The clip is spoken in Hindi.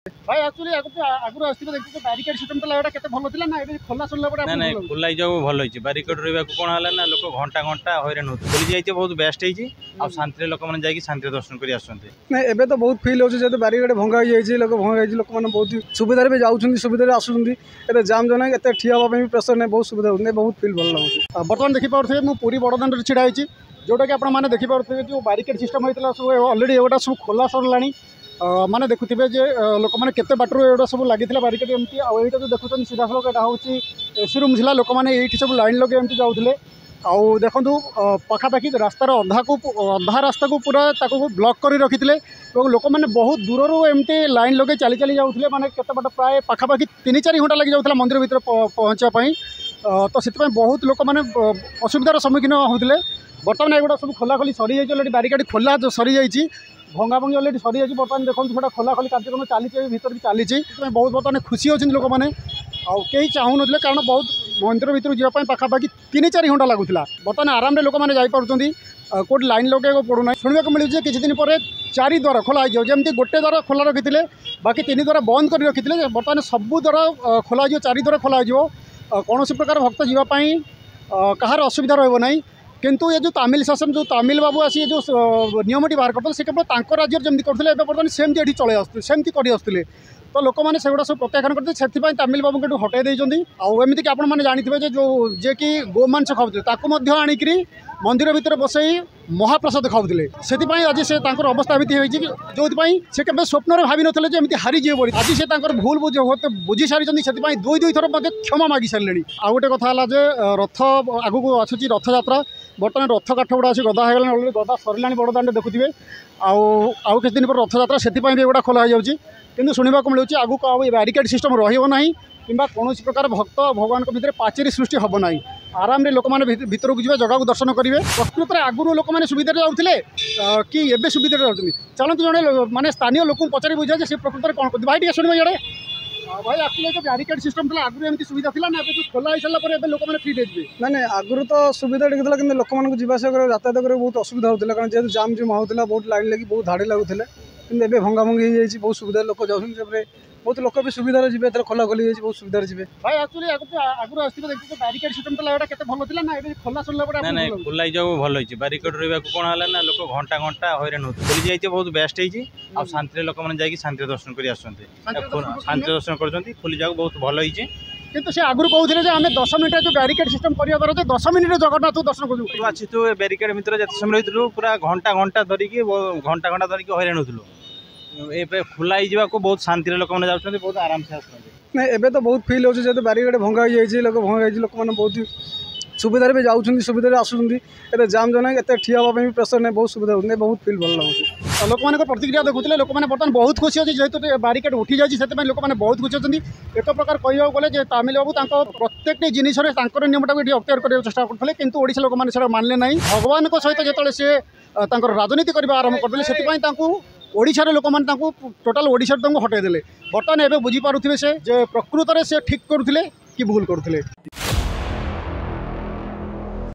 भाई एक्चुअली आगु आसथिबे देखिए बैरिकेड सिस्टम तला एटा केते भलो थिला ना एबे खोला सल्ला पडा ना ना खुला जाऊ भल होई बारिकेड रहिबा को कोन हला ना लोक घंटा घंटा हैरान होत खुली जाइए बहुत बेस्ट होई आ शांति लोक माने जाई शांति दर्शन करी आसंते ना एबे तो बहुत फील होछ जे बैरिकेड भंगा होई जाई लोक भंगा जाई लोक माने बहुत सुविधा रे जाउछन सुविधा रे आसुछन एते जाम जना एते ठिया होबा पे प्रेशर नै बहुत सुविधा होने बहुत फील भल लागुछ। बर्तमान देखि पारथे मु पूरी बड़दान रे छिडा आइछि जोटा कि आपण माने देखि पारथे जो बैरिकेड सिस्टम होइतला सब ऑलरेडी एटा सब खोला सरलानी माने देखुथिबे जे लोक माने केते बाटरो एडा सब लागिथिला बैरिकेड एमती आ एटा जो देखुछन सीधा सलक एटा होछि एसी रूम थिला लोक माने एठी सब लाइन लगे एमती जाउथिले आउ देखंतु पाखापाखि रास्तार अधा रास्ता को पूरा ताको ब्लॉक करी रखिथिले और लोक माने बहुत दूर एमती लाइन लगे चली चली जाउथिले माने केते बाट प्राय पाखापाखि 3-4 घंटा लगी जाउथिला मंदिर भीतर पहुँचा पई तो से बहुत लोक मैंने असुविधार सम्मुखीन होते बर्तमान एगुड़ा सब खोला खोली सरी जाइए ऑलरेडी बैरिकेड खोला सरी जाइए भंगा भंगी ऑलरेडी सरी जाइए बर्तमान देखो छोटा खोला खोली कार्यक्रम चली भीतर भी चली बहुत बर्तमान खुशी होती लोक मैंने आई चाहून कारण बहुत मंदिर भर जावाई पाखापाखि 3-4 घंटा लगुला बर्तमान आराम लोक मैंने जापी कौट लाइन लगे पड़ूना शुणा मिलूँ किसी दिन पर 4 द्वार खोला जमी गोटे द्वार खोला रखी बाकी 3 द्वार बंद कर रखी बर्तमान सबू द्वार खोल 4 द्वार खोल कौन प्रकार भक्त जावाई कहार असुविधा रहा किंतु ये जो तमिल शासन जो तमिल बाबू आसी जो नियमटी बाहर करते से केवल राज्य जमी करते बर्तमान सेमती ये चले आसते सेमती कर आसते तो लोक मैंने से सब प्रत्याख्यान करते से तमिल बाबू को हटाई देती आमती कि आपने जानते जो जे कि गोमांस खाते आणिक मंदिर भितर बसई महाप्रसाद खाऊले से आज से अवस्था एमती जो से केवल स्वप्न भावी नमी हारीजे बोली आज से भूल बुझी सारी से 2 थर क्षमा मागि सारे आ गोटे कथा रथ आगू आसूँ रथ यात्रा बर्तमान रथ काठ गुड़ा अच्छी गदा हो गला गदा सरला बड़दाण्ड देखुए आउ किसी दिन पर रथ यात्रा से एगुड़ा खोला जाऊँगी किंतु शुणा मिलूँ आगू बैरिकेड सिस्टम रही कि कौन प्रकार भक्त भगवान भितर पाचेरी सृष्टि हम ना आराम लोक मैंने भीतर को जगह को दर्शन करेंगे प्रकृत में आगुरी लोक मैंने सुविधा जाते कि एवं सुविधा जाती चलते जड़े मानते स्थानीय लोक पचारि बुझे से प्रकृत में कौन करते भाई टे शुणे इे भाई एक्चुअली जो बैरिकेड सिस्टम था आगुरी एमती सुविधा था ना खोला हो सारा लोक मैंने फ्री देते ना आगुरी तो सुविधा टिके कि लोक मैं जावास यातायात कर बहुत असुविधा होता कारण जेहतु जाम जुम होता बहुत लाइन लगी बहुत धाड़ी लगुले कि भंगा भंगी हो बहुत सुविधा लोक जाऊँ बहुत लोक भी सुविधा जी खोला खोली बहुत सुविधा जी भाई एक्चुअली आगु आसथिबे देखिए बैरिकेड सिस्टम तला एटा केते भलो थिला ना एबे खोला सल्ला पडा ना ना खुला जाऊ भल होई बैरिकेड रहिबा को कोन हला ना लोक घंटा घंटा हैरान होत खुली जाइए बहुत बेस्ट होई आ शांति लोक माने जाई शांति दर्शन करी आसंते शांति दर्शन करजंती खुली जाऊ बहुत भल होई किंतु से आगुरी कहते हैं आम 10 मिनट जो बैरिकेड सिस्टम करा द्वारा 10 मिनट जगन्नाथ दर्शन करूँ अच्छी तू बैरिकेड भितर जिते समय रही पूरा घंटा घंटा धरिकी घंटा घंटा धरिकी हैरान होलु ए खुला को बहुत शांति लोक मैंने जाते बहुत आराम से आसते ना एबे तो बहुत फील होछ जे बैरिकेड भंगा होई जाई लोक भंगा जाई लोक माने बहुत सुविधा रे जाउछन सुविधा रे आसुछन एते जाम जना एते ठिया होबा पे प्रेशर नै बहुत सुविधा होने बहुत फील भल लागुछ लोक माने प्रतिक्रिया देखुले लोक माने बर्तमान बहुत खुशी अछि जेहेतु बैरिकेड उठी जाई से लोक माने बहुत खुशी अछंती एक प्रकार कहबा गले जे तमिल बाबू तांको प्रत्येक जिनिस रे तांकर नियमटा को अख्तियार करबा चेष्टा करथले किंतु ओडिसा लोक माने सेटा मानले नै भगवान को सहित जेतले से तांकर राजनीति करबा आरंभ करथले सेति पई तांको ओडिशार लोक मैंने टोटाल ओडिशा हटाई देले बर्तमान एबे बुझी पारुथिबे से जे प्रकृत रे से ठीक करुथिले कि भूल करुथिले।